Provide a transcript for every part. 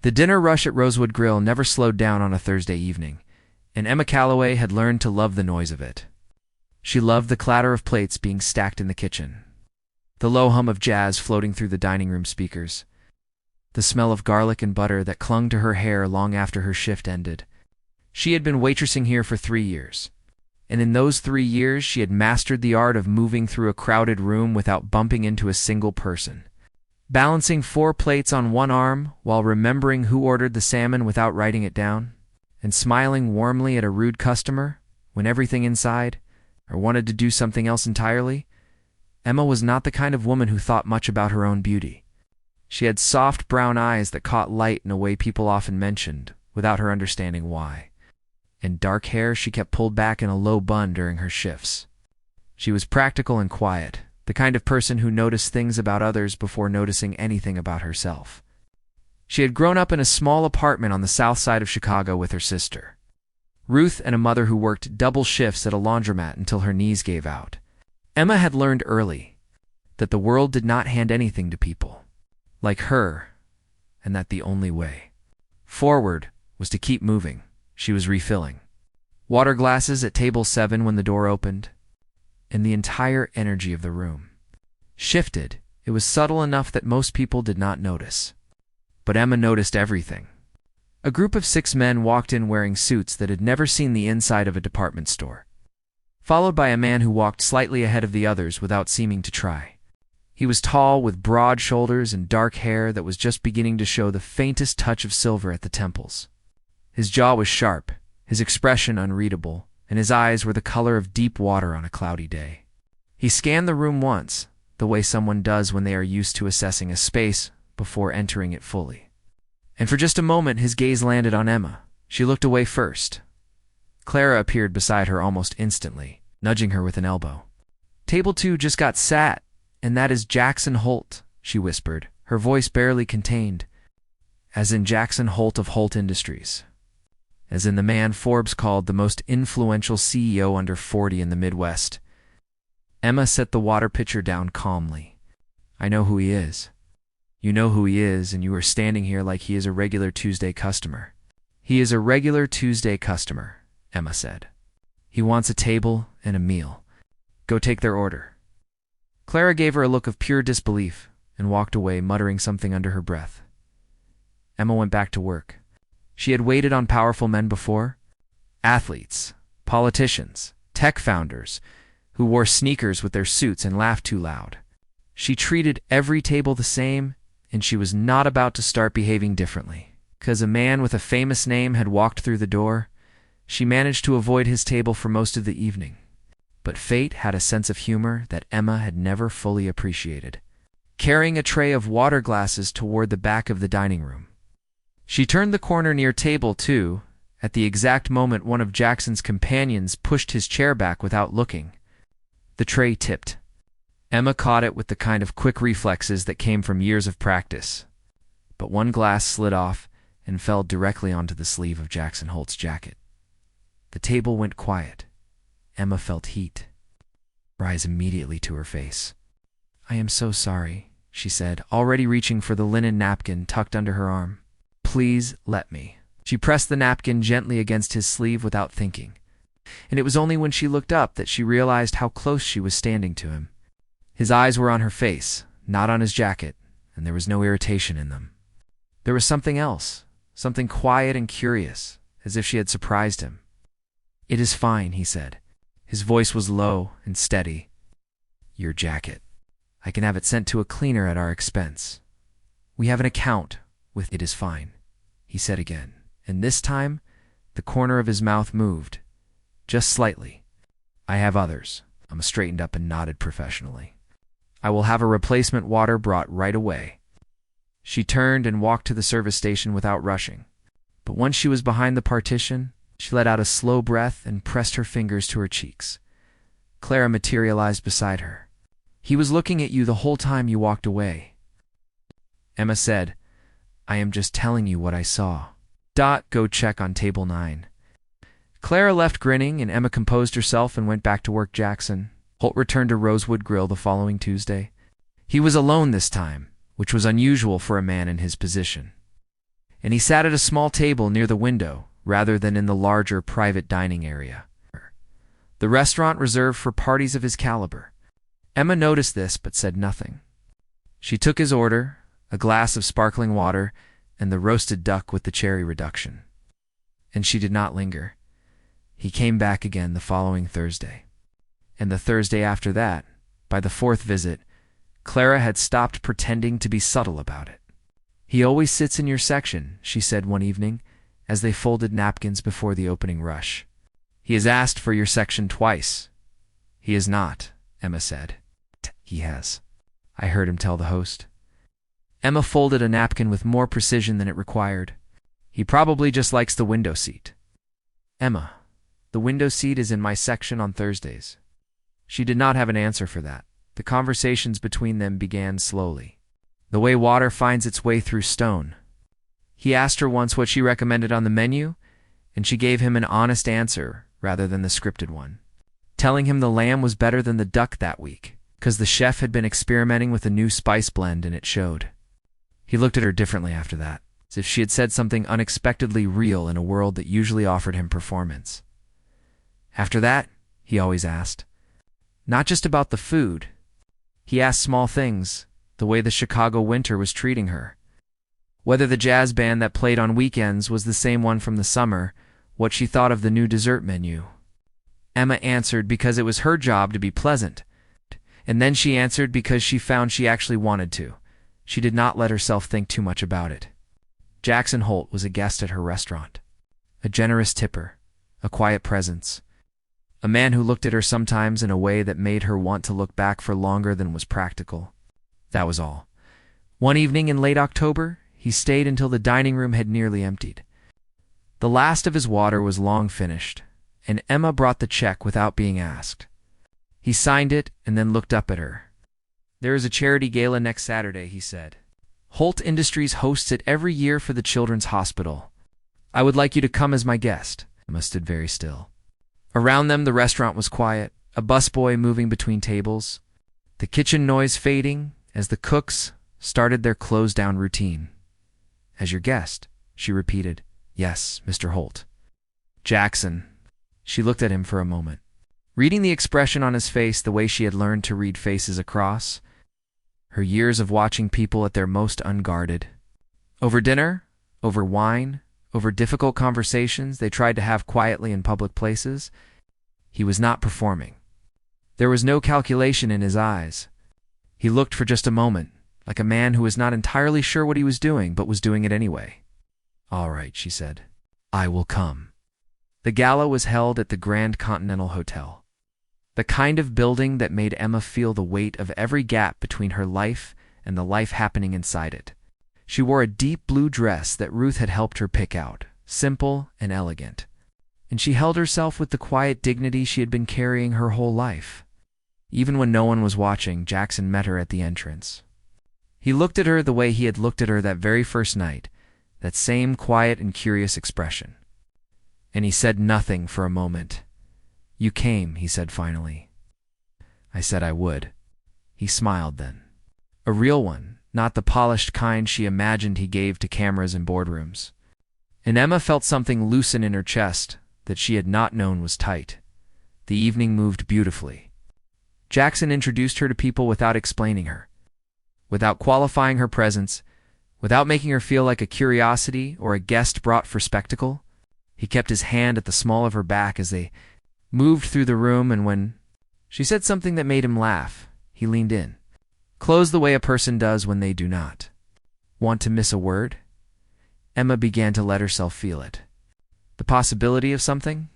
The dinner rush at Rosewood Grill never slowed down on a Thursday evening, and Emma Calloway had learned to love the noise of it. She loved the clatter of plates being stacked in the kitchen, the low hum of jazz floating through the dining room speakers, the smell of garlic and butter that clung to her hair long after her shift ended. She had been waitressing here for 3 years, and in those 3 years she had mastered the art of moving through a crowded room without bumping into a single person, balancing 4 plates on one arm while remembering who ordered the salmon without writing it down, and smiling warmly at a rude customer when everything inside, or wanted to do something else entirely. Emma was not the kind of woman who thought much about her own beauty. She had soft brown eyes that caught light in a way people often mentioned, without her understanding why, and dark hair she kept pulled back in a low bun during her shifts. She was practical and quiet, the kind of person who noticed things about others before noticing anything about herself. She had grown up in a small apartment on the south side of Chicago with her sister, Ruth, and a mother who worked double shifts at a laundromat until her knees gave out. Emma had learned early that the world did not hand anything to people like her, and that the only way forward was to keep moving. She was refilling water glasses at table 7 when the door opened, and the entire energy of the room shifted. It was subtle enough that most people did not notice, but Emma noticed everything. A group of 6 men walked in wearing suits that had never seen the inside of a department store, followed by a man who walked slightly ahead of the others without seeming to try. He was tall, with broad shoulders and dark hair that was just beginning to show the faintest touch of silver at the temples. His jaw was sharp, his expression unreadable, and his eyes were the color of deep water on a cloudy day. He scanned the room once, the way someone does when they are used to assessing a space before entering it fully. And for just a moment his gaze landed on Emma. She looked away first. Clara appeared beside her almost instantly, nudging her with an elbow. "Table 2 just got sat, and that is Jackson Holt," she whispered, her voice barely contained. "As in Jackson Holt of Holt Industries. As in the man Forbes called the most influential CEO under 40 in the Midwest." Emma set the water pitcher down calmly. "I know who he is." "You know who he is, and you are standing here like he is a regular Tuesday customer." "He is a regular Tuesday customer," Emma said. "He wants a table and a meal. Go take their order." Clara gave her a look of pure disbelief and walked away, muttering something under her breath. Emma went back to work. She had waited on powerful men before. Athletes, politicians, tech founders, who wore sneakers with their suits and laughed too loud. She treated every table the same, and she was not about to start behaving differently. 'Cause a man with a famous name had walked through the door, she managed to avoid his table for most of the evening. But fate had a sense of humor that Emma had never fully appreciated. Carrying a tray of water glasses toward the back of the dining room, she turned the corner near table 2 at the exact moment one of Jackson's companions pushed his chair back without looking. The tray tipped. Emma caught it with the kind of quick reflexes that came from years of practice, but one glass slid off and fell directly onto the sleeve of Jackson Holt's jacket. The table went quiet. Emma felt heat rise immediately to her face. "I am so sorry," she said, already reaching for the linen napkin tucked under her arm. "Please let me." She pressed the napkin gently against his sleeve without thinking, and it was only when she looked up that she realized how close she was standing to him. His eyes were on her face, not on his jacket, and there was no irritation in them. There was something else, something quiet and curious, as if she had surprised him. "It is fine," he said. His voice was low and steady. "Your jacket. I can have it sent to a cleaner at our expense. We have an account with it is fine," he said again, and this time the corner of his mouth moved, just slightly. "I have others." Emma straightened up and nodded professionally. "I will have a replacement water brought right away." She turned and walked to the service station without rushing, but once she was behind the partition, she let out a slow breath and pressed her fingers to her cheeks. Clara materialized beside her. "He was looking at you the whole time you walked away." Emma said, "I am just telling you what I saw. Go check on table 9. Clara left grinning, and Emma composed herself and went back to work. Jackson Holt returned to Rosewood Grill the following Tuesday. He was alone this time, which was unusual for a man in his position. and he sat at a small table near the window rather than in the larger private dining area. The restaurant reserved for parties of his caliber. Emma noticed this but said nothing. She took his order, a glass of sparkling water, and the roasted duck with the cherry reduction. And she did not linger. He came back again the following Thursday. And the Thursday after that, by the fourth visit, Clara had stopped pretending to be subtle about it. "He always sits in your section," she said one evening, as they folded napkins before the opening rush. "He has asked for your section twice." "He has not," Emma said. "He has," I heard him tell the host. Emma folded a napkin with more precision than it required. "He probably just likes the window seat." "Emma, the window seat is in my section on Thursdays." She did not have an answer for that. The conversations between them began slowly, the way water finds its way through stone. He asked her once what she recommended on the menu, and she gave him an honest answer rather than the scripted one, telling him the lamb was better than the duck that week, because the chef had been experimenting with a new spice blend and it showed. He looked at her differently after that, as if she had said something unexpectedly real in a world that usually offered him performance. After that, he always asked. Not just about the food. He asked small things, the way the Chicago winter was treating her, whether the jazz band that played on weekends was the same one from the summer, what she thought of the new dessert menu. Emma answered because it was her job to be pleasant, and then she answered because she found she actually wanted to. She did not let herself think too much about it. Jackson Holt was a guest at her restaurant, a generous tipper, a quiet presence, a man who looked at her sometimes in a way that made her want to look back for longer than was practical. That was all. One evening in late October, he stayed until the dining room had nearly emptied. The last of his water was long finished, and Emma brought the check without being asked. He signed it and then looked up at her. "There is a charity gala next Saturday," he said. "Holt Industries hosts it every year for the Children's Hospital. I would like you to come as my guest." Emma stood very still. Around them the restaurant was quiet, a busboy moving between tables, the kitchen noise fading as the cooks started their close-down routine. "As your guest," she repeated. "Yes, Mr. Holt." "Jackson." She looked at him for a moment, reading the expression on his face the way she had learned to read faces across her years of watching people at their most unguarded. Over dinner, over wine, over difficult conversations they tried to have quietly in public places, he was not performing. There was no calculation in his eyes. He looked for just a moment, like a man who was not entirely sure what he was doing, but was doing it anyway. "All right," she said. "I will come." The gala was held at the Grand Continental Hotel, the kind of building that made Emma feel the weight of every gap between her life and the life happening inside it. She wore a deep blue dress that Ruth had helped her pick out, simple and elegant, and she held herself with the quiet dignity she had been carrying her whole life. Even when no one was watching, Jackson met her at the entrance. He looked at her the way he had looked at her that very first night, that same quiet and curious expression. And he said nothing for a moment. "You came," he said finally. "I said I would." He smiled then. A real one, not the polished kind she imagined he gave to cameras in boardrooms. And Emma felt something loosen in her chest that she had not known was tight. The evening moved beautifully. Jackson introduced her to people without explaining her, without qualifying her presence, without making her feel like a curiosity or a guest brought for spectacle. He kept his hand at the small of her back as they moved through the room, and when she said something that made him laugh, he leaned in, closed the way a person does when they do not want to miss a word. Emma began to let herself feel it. The possibility of something,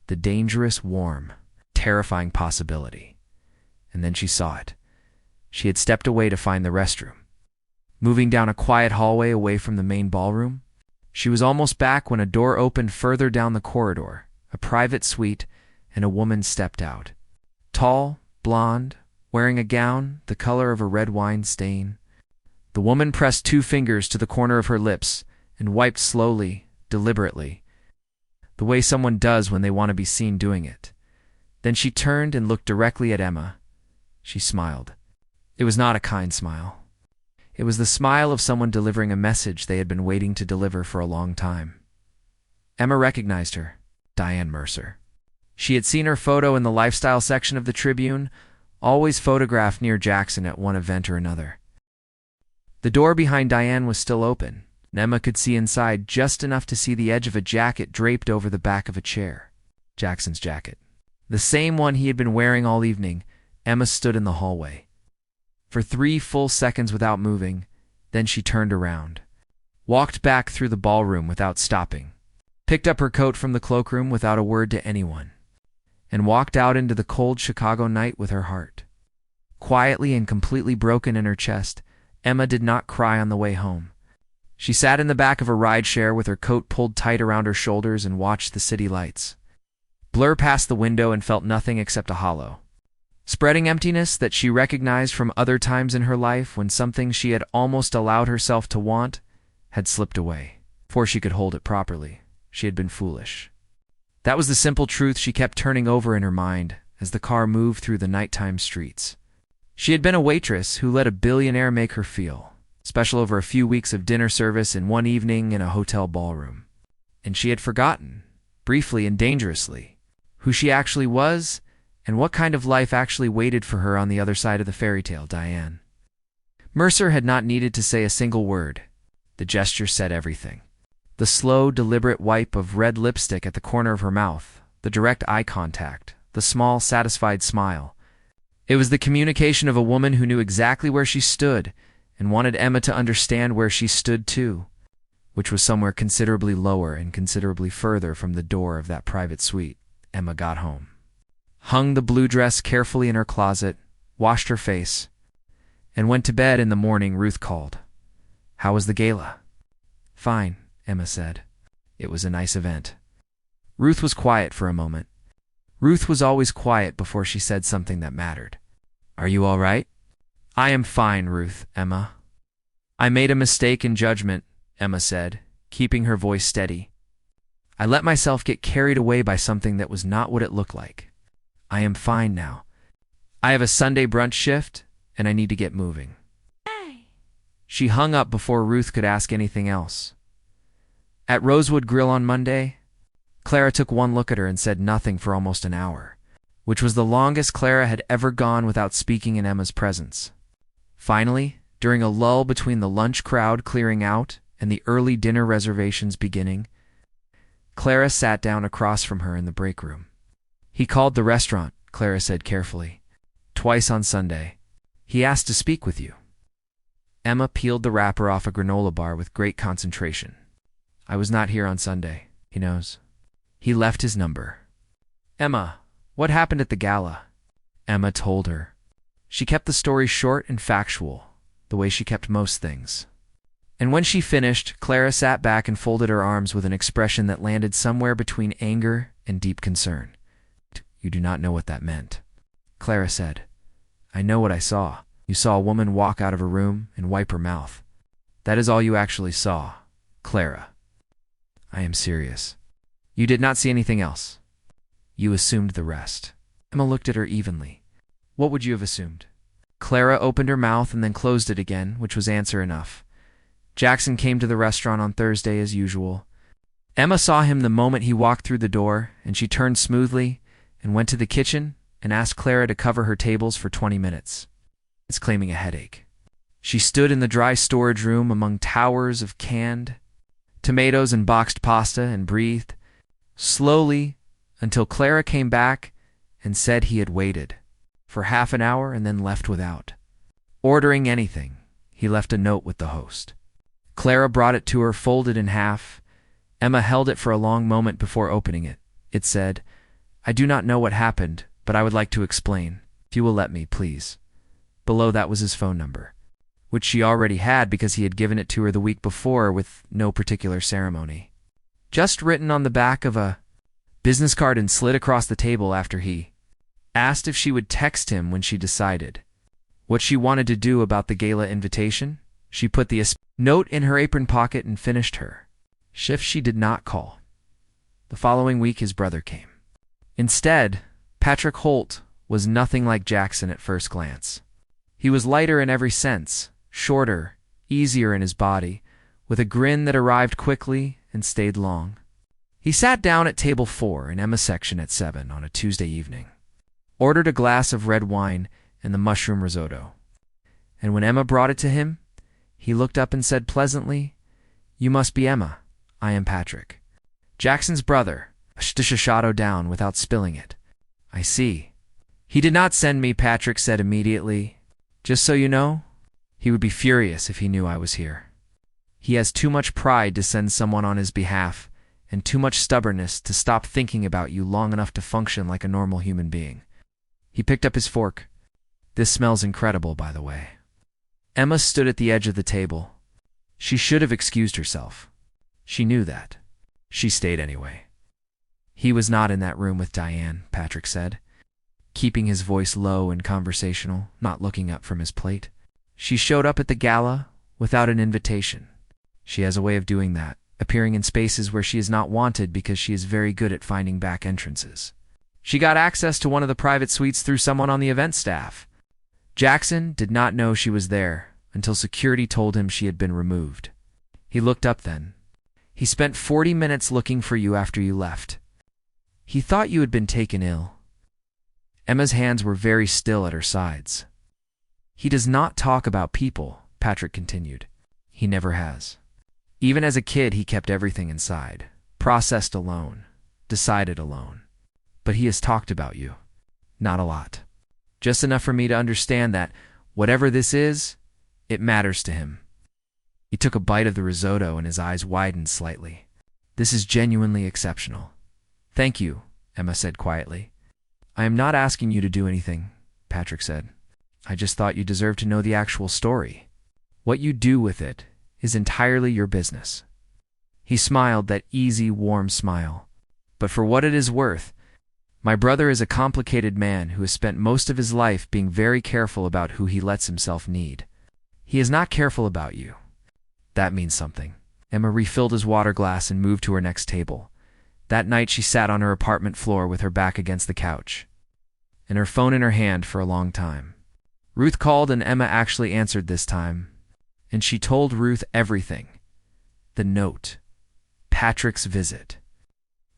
the dangerous, warm, terrifying possibility. And then she saw it. She had stepped away to find the restroom. Moving down a quiet hallway away from the main ballroom, she was almost back when a door opened further down the corridor, a private suite, and a woman stepped out. Tall, blonde, wearing a gown the color of a red wine stain. The woman pressed 2 fingers to the corner of her lips and wiped slowly, deliberately, the way someone does when they want to be seen doing it. Then she turned and looked directly at Emma. She smiled. It was not a kind smile. It was the smile of someone delivering a message they had been waiting to deliver for a long time. Emma recognized her, Diane Mercer. She had seen her photo in the lifestyle section of the Tribune, always photographed near Jackson at one event or another. The door behind Diane was still open, and Emma could see inside just enough to see the edge of a jacket draped over the back of a chair. Jackson's jacket. The same one he had been wearing all evening. Emma stood in the hallway for 3 full seconds without moving, then she turned around, walked back through the ballroom without stopping, picked up her coat from the cloakroom without a word to anyone, and walked out into the cold Chicago night with her heart quietly and completely broken in her chest. Emma did not cry on the way home. She sat in the back of a rideshare with her coat pulled tight around her shoulders and watched the city lights blur past the window and felt nothing except a hollow, spreading emptiness that she recognized from other times in her life when something she had almost allowed herself to want had slipped away. Before she could hold it properly, she had been foolish. That was the simple truth she kept turning over in her mind as the car moved through the nighttime streets. She had been a waitress who let a billionaire make her feel special over a few weeks of dinner service in one evening in a hotel ballroom. And she had forgotten, briefly and dangerously, who she actually was and what kind of life actually waited for her on the other side of the fairy tale. Diane Mercer had not needed to say a single word. The gesture said everything. The slow, deliberate wipe of red lipstick at the corner of her mouth, the direct eye contact, the small, satisfied smile. It was the communication of a woman who knew exactly where she stood and wanted Emma to understand where she stood too, which was somewhere considerably lower and considerably further from the door of that private suite. Emma got home, hung the blue dress carefully in her closet, washed her face, and went to bed. In the morning, Ruth called. "How was the gala?" "Fine," Emma said. "It was a nice event." Ruth was quiet for a moment. Ruth was always quiet before she said something that mattered. "Are you all right?" "I am fine, Ruth, Emma." "I made a mistake in judgment," Emma said, keeping her voice steady. "I let myself get carried away by something that was not what it looked like. I am fine now. I have a Sunday brunch shift, and I need to get moving." She hung up before Ruth could ask anything else. At Rosewood Grill on Monday, Clara took one look at her and said nothing for almost an hour, which was the longest Clara had ever gone without speaking in Emma's presence. Finally, during a lull between the lunch crowd clearing out and the early dinner reservations beginning, Clara sat down across from her in the break room. "He called the restaurant," Clara said carefully. "Twice on Sunday. He asked to speak with you." Emma peeled the wrapper off a granola bar with great concentration. "I was not here on Sunday. He knows. He left his number." "Emma, what happened at the gala?" Emma told her. She kept the story short and factual, the way she kept most things. And when she finished, Clara sat back and folded her arms with an expression that landed somewhere between anger and deep concern. "You do not know what that meant," Clara said. "I know what I saw. You saw a woman walk out of a room and wipe her mouth. That is all you actually saw, Clara." "I am serious." "You did not see anything else. You assumed the rest." Emma looked at her evenly. "What would you have assumed?" Clara opened her mouth and then closed it again, which was answer enough. "Jackson came to the restaurant on Thursday as usual. Emma saw him the moment he walked through the door, and she turned smoothly and went to the kitchen and asked Clara to cover her tables for 20 minutes. It's claiming a headache. She stood in the dry storage room among towers of canned tomatoes and boxed pasta and breathed slowly until Clara came back and said he had waited for half an hour and then left without ordering anything. He left a note with the host. Clara brought it to her, folded in half. Emma held it for a long moment before opening it. It said, "I do not know what happened, but I would like to explain, if you will let me, please." Below that was his phone number, which she already had because he had given it to her the week before with no particular ceremony. Just written on the back of a business card and slid across the table after he asked if she would text him when she decided what she wanted to do about the gala invitation. She put the note in her apron pocket and finished her shift. She did not call. The following week his brother came. Instead, Patrick Holt was nothing like Jackson at first glance. He was lighter in every sense, shorter, easier in his body, with a grin that arrived quickly and stayed long. He sat down at table 4 in Emma's section at 7 on a Tuesday evening, ordered a glass of red wine and the mushroom risotto. And when Emma brought it to him, he looked up and said pleasantly, "You must be Emma. I am Patrick. Jackson's brother." Shadowed down without spilling it. "I see." "He did not send me," Patrick said immediately. "Just so you know, he would be furious if he knew I was here. He has too much pride to send someone on his behalf, and too much stubbornness to stop thinking about you long enough to function like a normal human being." He picked up his fork. "This smells incredible, by the way." Emma stood at the edge of the table. She should have excused herself. She knew that. She stayed anyway. "He was not in that room with Diane," Patrick said, keeping his voice low and conversational, not looking up from his plate. "She showed up at the gala without an invitation. She has a way of doing that, appearing in spaces where she is not wanted because she is very good at finding back entrances. She got access to one of the private suites through someone on the event staff. Jackson did not know she was there until security told him she had been removed. He looked up then. He spent 40 minutes looking for you after you left. He thought you had been taken ill." Emma's hands were very still at her sides. "He does not talk about people," Patrick continued. "He never has. Even as a kid, he kept everything inside, processed alone, decided alone. But he has talked about you. Not a lot. Just enough for me to understand that, whatever this is, it matters to him." He took a bite of the risotto and his eyes widened slightly. "This is genuinely exceptional." "Thank you," Emma said quietly. "I am not asking you to do anything," Patrick said. "I just thought you deserved to know the actual story. What you do with it is entirely your business." He smiled, that easy, warm smile. "But for what it is worth, my brother is a complicated man who has spent most of his life being very careful about who he lets himself need. He is not careful about you. That means something." Emma refilled his water glass and moved to her next table. That night she sat on her apartment floor with her back against the couch, and her phone in her hand for a long time. Ruth called and Emma actually answered this time, and she told Ruth everything. The note. Patrick's visit.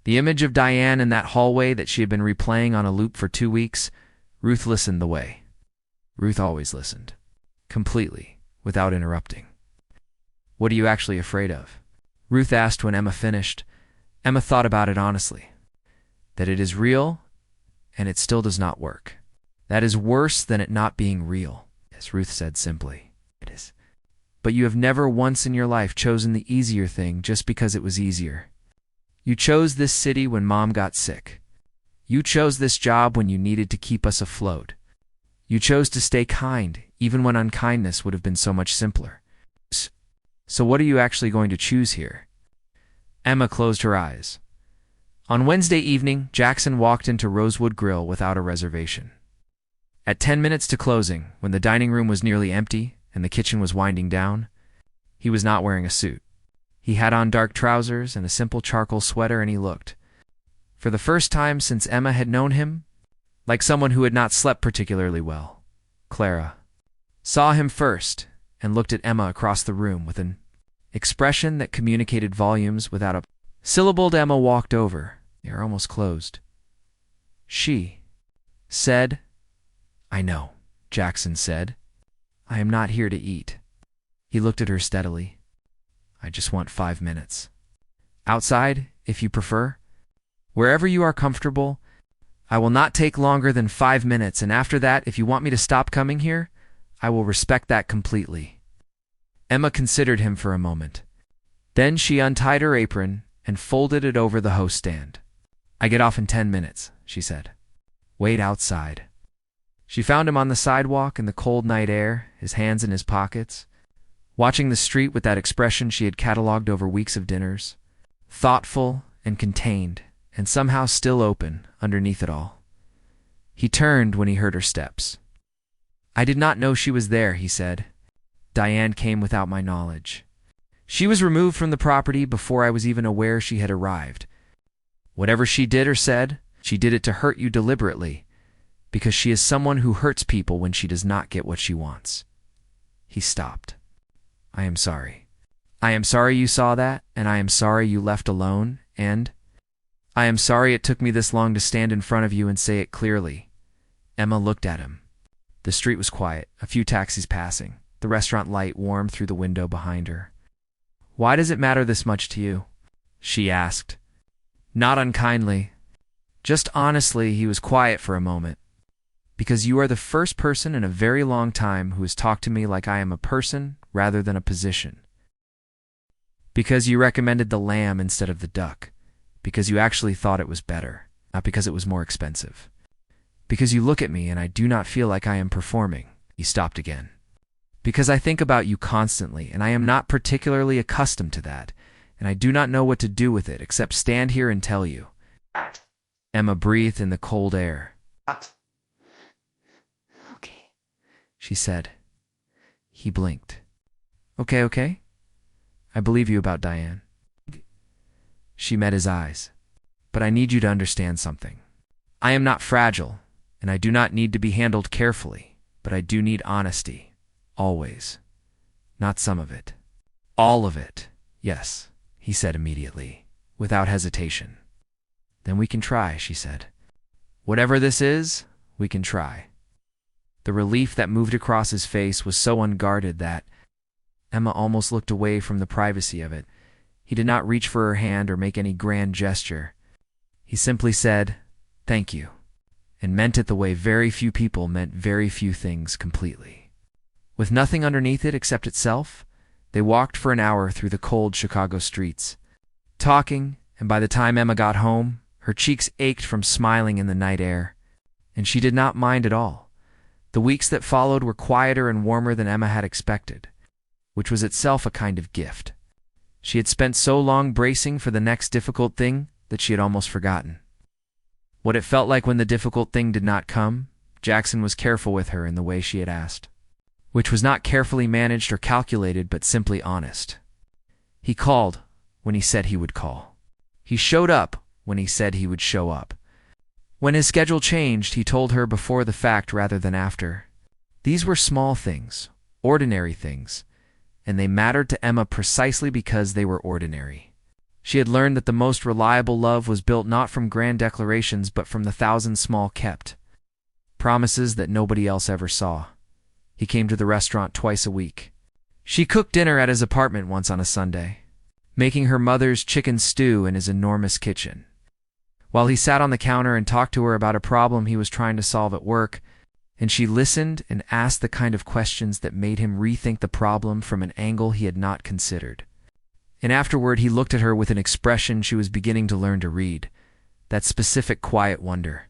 The image of Diane in that hallway that she had been replaying on a loop for 2 weeks. Ruth listened the way. Ruth always listened. Completely, without interrupting. "What are you actually afraid of?" Ruth asked when Emma finished. Emma thought about it honestly. "That it is real, and it still does not work. That is worse than it not being real," as Ruth said simply. "It is. But you have never once in your life chosen the easier thing just because it was easier. You chose this city when Mom got sick. You chose this job when you needed to keep us afloat. You chose to stay kind, even when unkindness would have been so much simpler. So what are you actually going to choose here?" Emma closed her eyes. On Wednesday evening, Jackson walked into Rosewood Grill without a reservation. At 10 minutes to closing, when the dining room was nearly empty and the kitchen was winding down, he was not wearing a suit. He had on dark trousers and a simple charcoal sweater, and he looked, for the first time since Emma had known him, like someone who had not slept particularly well. Clara saw him first and looked at Emma across the room with an expression that communicated volumes without a syllable. Emma walked over. They are almost closed. She said, "I know," Jackson said. "I am not here to eat." He looked at her steadily. "I just want 5 minutes. Outside, if you prefer. Wherever you are comfortable. I will not take longer than 5 minutes, and after that, if you want me to stop coming here, I will respect that completely." Emma considered him for a moment. Then she untied her apron and folded it over the host stand. "I get off in 10 minutes, she said. "Wait outside." She found him on the sidewalk in the cold night air, his hands in his pockets, watching the street with that expression she had catalogued over weeks of dinners, thoughtful and contained, and somehow still open underneath it all. He turned when he heard her steps. "I did not know she was there," he said. "Diane came without my knowledge. She was removed from the property before I was even aware she had arrived. Whatever she did or said, she did it to hurt you deliberately, because she is someone who hurts people when she does not get what she wants." He stopped. I am sorry. I am sorry you saw that, and I am sorry you left alone, and I am sorry it took me this long to stand in front of you and say it clearly. Emma looked at him. The street was quiet, a few taxis passing, the restaurant light warm through the window behind her. Why does it matter this much to you? She asked. Not unkindly. Just honestly, he was quiet for a moment. Because you are the first person in a very long time who has talked to me like I am a person rather than a position. Because you recommended the lamb instead of the duck. Because you actually thought it was better, not because it was more expensive. Because you look at me and I do not feel like I am performing. He stopped again. Because I think about you constantly, and I am not particularly accustomed to that, and I do not know what to do with it except stand here and tell you. Emma breathed in the cold air. Okay, she said. He blinked. Okay. I believe you about Diane. She met his eyes. But I need you to understand something. I am not fragile, and I do not need to be handled carefully, but I do need honesty. Always. Not some of it. All of it. Yes, he said immediately, without hesitation. Then we can try, she said. Whatever this is, we can try. The relief that moved across his face was so unguarded that Emma almost looked away from the privacy of it. He did not reach for her hand or make any grand gesture. He simply said, "Thank you," and meant it the way very few people meant very few things completely. With nothing underneath it except itself, they walked for an hour through the cold Chicago streets, talking, and by the time Emma got home, her cheeks ached from smiling in the night air, and she did not mind at all. The weeks that followed were quieter and warmer than Emma had expected, which was itself a kind of gift. She had spent so long bracing for the next difficult thing that she had almost forgotten what it felt like when the difficult thing did not come. Jackson was careful with her in the way she had asked, which was not carefully managed or calculated, but simply honest. He called when he said he would call. He showed up when he said he would show up. When his schedule changed, he told her before the fact rather than after. These were small things, ordinary things, and they mattered to Emma precisely because they were ordinary. She had learned that the most reliable love was built not from grand declarations but from the thousand small kept promises that nobody else ever saw. He came to the restaurant twice a week. She cooked dinner at his apartment once on a Sunday, making her mother's chicken stew in his enormous kitchen. While he sat on the counter and talked to her about a problem he was trying to solve at work, and she listened and asked the kind of questions that made him rethink the problem from an angle he had not considered. And afterward he looked at her with an expression she was beginning to learn to read, that specific quiet wonder.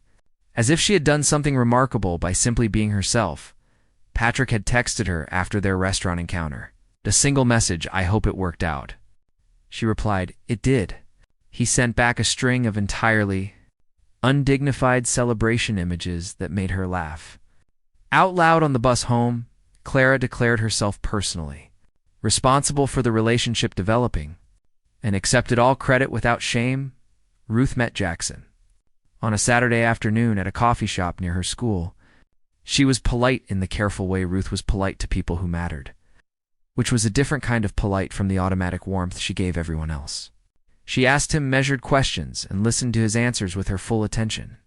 As if she had done something remarkable by simply being herself, Patrick had texted her after their restaurant encounter. A single message, "I hope it worked out." She replied, "It did." He sent back a string of entirely undignified celebration images that made her laugh. Out loud on the bus home, Clara declared herself personally responsible for the relationship developing, and accepted all credit without shame. Ruth met Jackson on a Saturday afternoon at a coffee shop near her school. She was polite in the careful way Ruth was polite to people who mattered, which was a different kind of polite from the automatic warmth she gave everyone else. She asked him measured questions and listened to his answers with her full attention.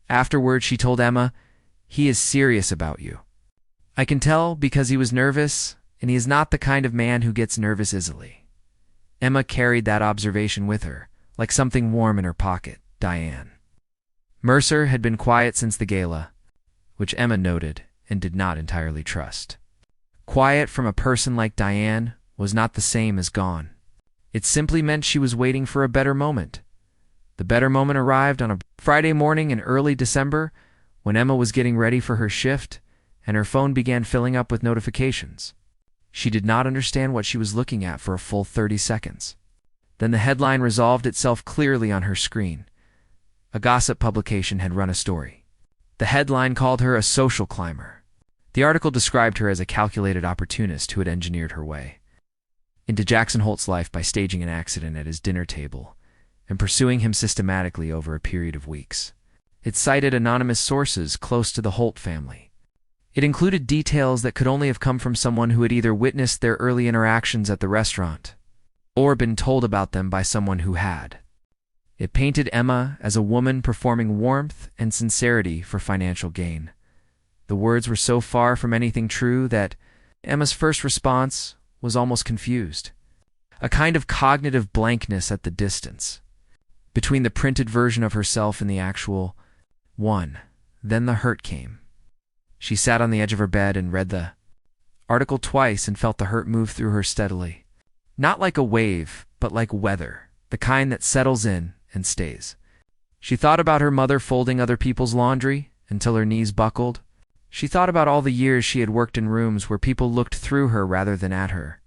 Afterward, she told Emma, "He is serious about you. I can tell because he was nervous, and he is not the kind of man who gets nervous easily." Emma carried that observation with her, like something warm in her pocket. Diane. Mercer had been quiet since the gala, which Emma noted and did not entirely trust. Quiet from a person like Diane was not the same as gone. It simply meant she was waiting for a better moment. The better moment arrived on a Friday morning in early December when Emma was getting ready for her shift and her phone began filling up with notifications. She did not understand what she was looking at for a full 30 seconds. Then the headline resolved itself clearly on her screen. A gossip publication had run a story. The headline called her a social climber. The article described her as a calculated opportunist who had engineered her way into Jackson Holt's life by staging an accident at his dinner table and pursuing him systematically over a period of weeks. It cited anonymous sources close to the Holt family. It included details that could only have come from someone who had either witnessed their early interactions at the restaurant or been told about them by someone who had. It painted Emma as a woman performing warmth and sincerity for financial gain. The words were so far from anything true that Emma's first response was almost confused, a kind of cognitive blankness at the distance between the printed version of herself and the actual one. Then the hurt came. She sat on the edge of her bed and read the article twice and felt the hurt move through her steadily. Not like a wave, but like weather, the kind that settles in and stays. She thought about her mother folding other people's laundry until her knees buckled. She thought about all the years she had worked in rooms where people looked through her rather than at her,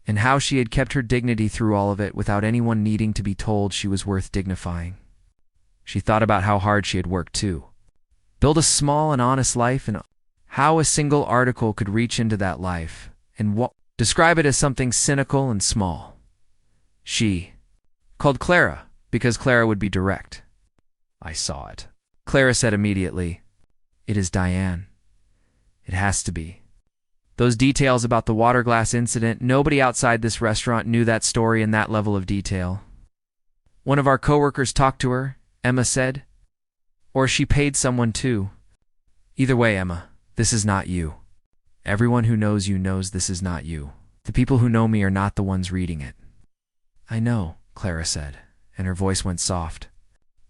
and how she had kept her dignity through all of it without anyone needing to be told she was worth dignifying. She thought about how hard she had worked too. Build a small and honest life, and how a single article could reach into that life and describe it as something cynical and small. She called Clara because Clara would be direct. "I saw it," Clara said immediately. "It is Diane. It has to be." Those details about the water glass incident, nobody outside this restaurant knew that story in that level of detail. "One of our coworkers talked to her," Emma said. "Or she paid someone too. Either way, Emma, this is not you. Everyone who knows you knows this is not you. The people who know me are not the ones reading it." "I know," Clara said, and her voice went soft.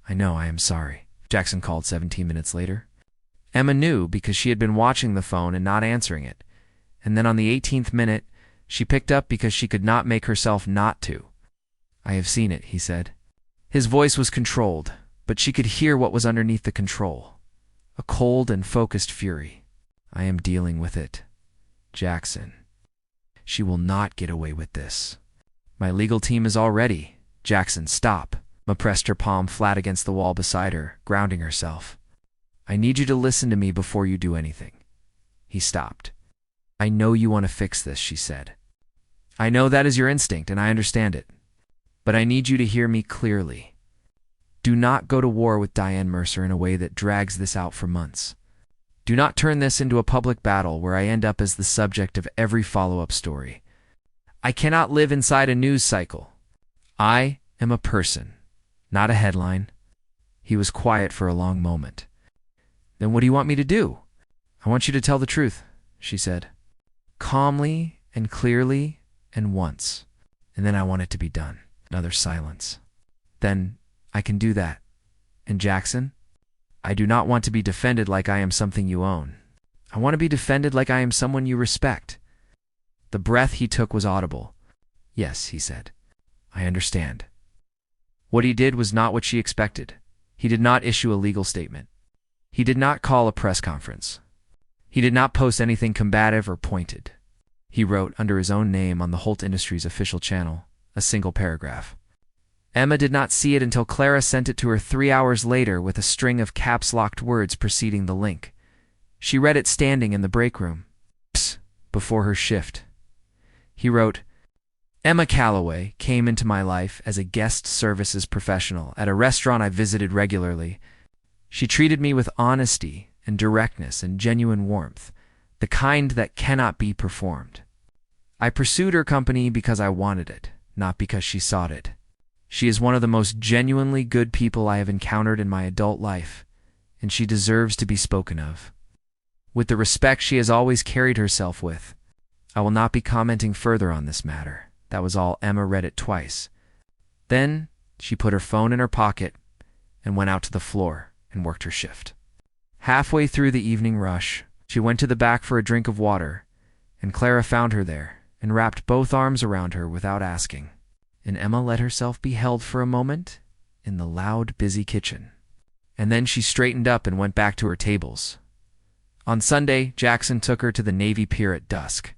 "I know, I am sorry," Jackson called 17 minutes later. Emma knew because she had been watching the phone and not answering it, and then on the 18th minute, she picked up because she could not make herself not to. "I have seen it," he said. His voice was controlled, but she could hear what was underneath the control. A cold and focused fury. "I am dealing with it. Jackson. She will not get away with this. My legal team is all ready." "Jackson, stop." Emma pressed her palm flat against the wall beside her, grounding herself. "I need you to listen to me before you do anything." He stopped. "I know you want to fix this," she said. "I know that is your instinct, and I understand it. But I need you to hear me clearly. Do not go to war with Diane Mercer in a way that drags this out for months. Do not turn this into a public battle where I end up as the subject of every follow-up story. I cannot live inside a news cycle. I am a person, not a headline." He was quiet for a long moment. "Then what do you want me to do?" "I want you to tell the truth," she said. "Calmly and clearly and once. And then I want it to be done." Another silence. "Then I can do that. And Jackson, I do not want to be defended like I am something you own. I want to be defended like I am someone you respect." The breath he took was audible. "Yes," he said. "I understand." What he did was not what she expected. He did not issue a legal statement. He did not call a press conference. He did not post anything combative or pointed. He wrote, under his own name on the Holt Industries official channel, a single paragraph. Emma did not see it until Clara sent it to her 3 hours later with a string of caps-locked words preceding the link. She read it standing in the break room, before her shift. He wrote, "Emma Calloway came into my life as a guest services professional at a restaurant I visited regularly. She treated me with honesty and directness and genuine warmth, the kind that cannot be performed. I pursued her company because I wanted it, not because she sought it. She is one of the most genuinely good people I have encountered in my adult life, and she deserves to be spoken of with the respect she has always carried herself with. I will not be commenting further on this matter." That was all. Emma read it twice. Then she put her phone in her pocket and went out to the floor and worked her shift. Halfway through the evening rush, she went to the back for a drink of water, and Clara found her there and wrapped both arms around her without asking. And Emma let herself be held for a moment in the loud, busy kitchen. And then she straightened up and went back to her tables. On Sunday, Jackson took her to the Navy Pier at dusk.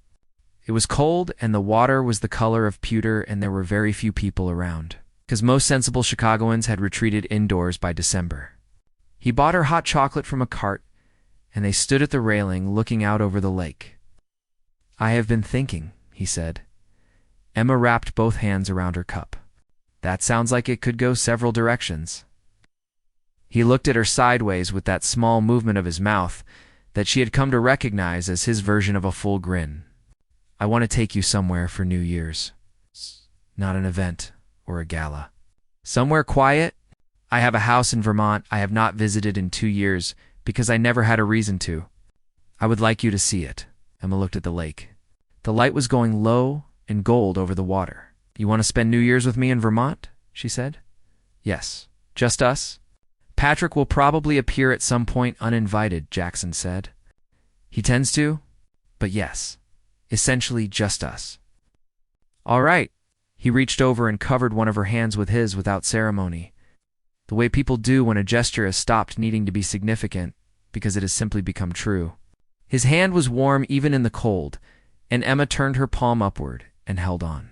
It was cold, and the water was the color of pewter, and there were very few people around, because most sensible Chicagoans had retreated indoors by December. He bought her hot chocolate from a cart, and they stood at the railing looking out over the lake. "I have been thinking," he said. Emma wrapped both hands around her cup. "That sounds like it could go several directions." He looked at her sideways with that small movement of his mouth that she had come to recognize as his version of a full grin. I want to take you somewhere for New Year's. Not an event or a gala. Somewhere quiet. I have a house in Vermont I have not visited in 2 years because I never had a reason to. I would like you to see it. Emma looked at the lake. The light was going low and gold over the water. You want to spend New Year's with me in Vermont? She said. Yes. Just us? Patrick will probably appear at some point uninvited, Jackson said. He tends to, but yes. Essentially just us. All right. He reached over and covered one of her hands with his without ceremony, the way people do when a gesture has stopped needing to be significant because it has simply become true. His hand was warm even in the cold, and Emma turned her palm upward and held on.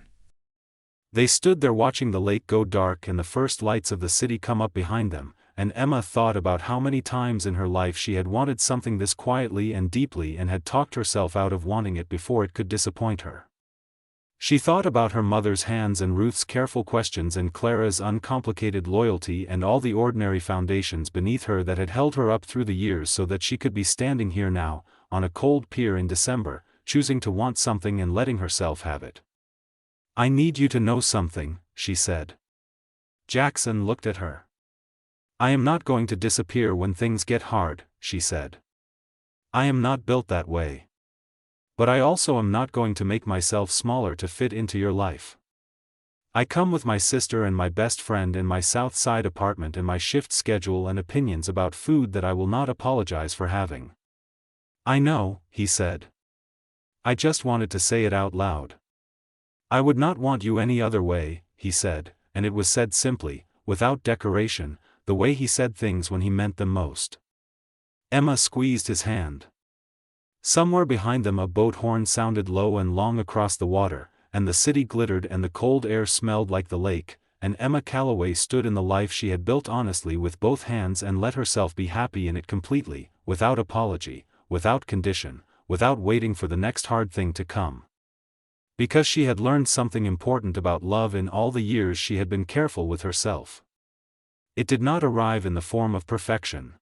They stood there watching the lake go dark and the first lights of the city come up behind them, and Emma thought about how many times in her life she had wanted something this quietly and deeply and had talked herself out of wanting it before it could disappoint her. She thought about her mother's hands and Ruth's careful questions and Clara's uncomplicated loyalty and all the ordinary foundations beneath her that had held her up through the years so that she could be standing here now, on a cold pier in December, choosing to want something and letting herself have it. I need you to know something, she said. Jackson looked at her. I am not going to disappear when things get hard, she said. I am not built that way. But I also am not going to make myself smaller to fit into your life. I come with my sister and my best friend in my South Side apartment and my shift schedule and opinions about food that I will not apologize for having. I know, he said. I just wanted to say it out loud. I would not want you any other way, he said, and it was said simply, without decoration, the way he said things when he meant them most. Emma squeezed his hand. Somewhere behind them a boat horn sounded low and long across the water, and the city glittered and the cold air smelled like the lake, and Emma Calloway stood in the life she had built honestly with both hands and let herself be happy in it completely, without apology, without condition, without waiting for the next hard thing to come. Because she had learned something important about love in all the years she had been careful with herself. It did not arrive in the form of perfection.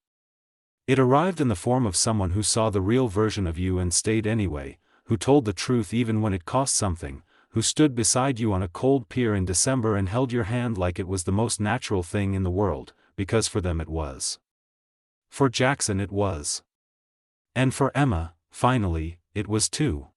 It arrived in the form of someone who saw the real version of you and stayed anyway, who told the truth even when it cost something, who stood beside you on a cold pier in December and held your hand like it was the most natural thing in the world, because for them it was. For Jackson it was. And for Emma, finally, it was too.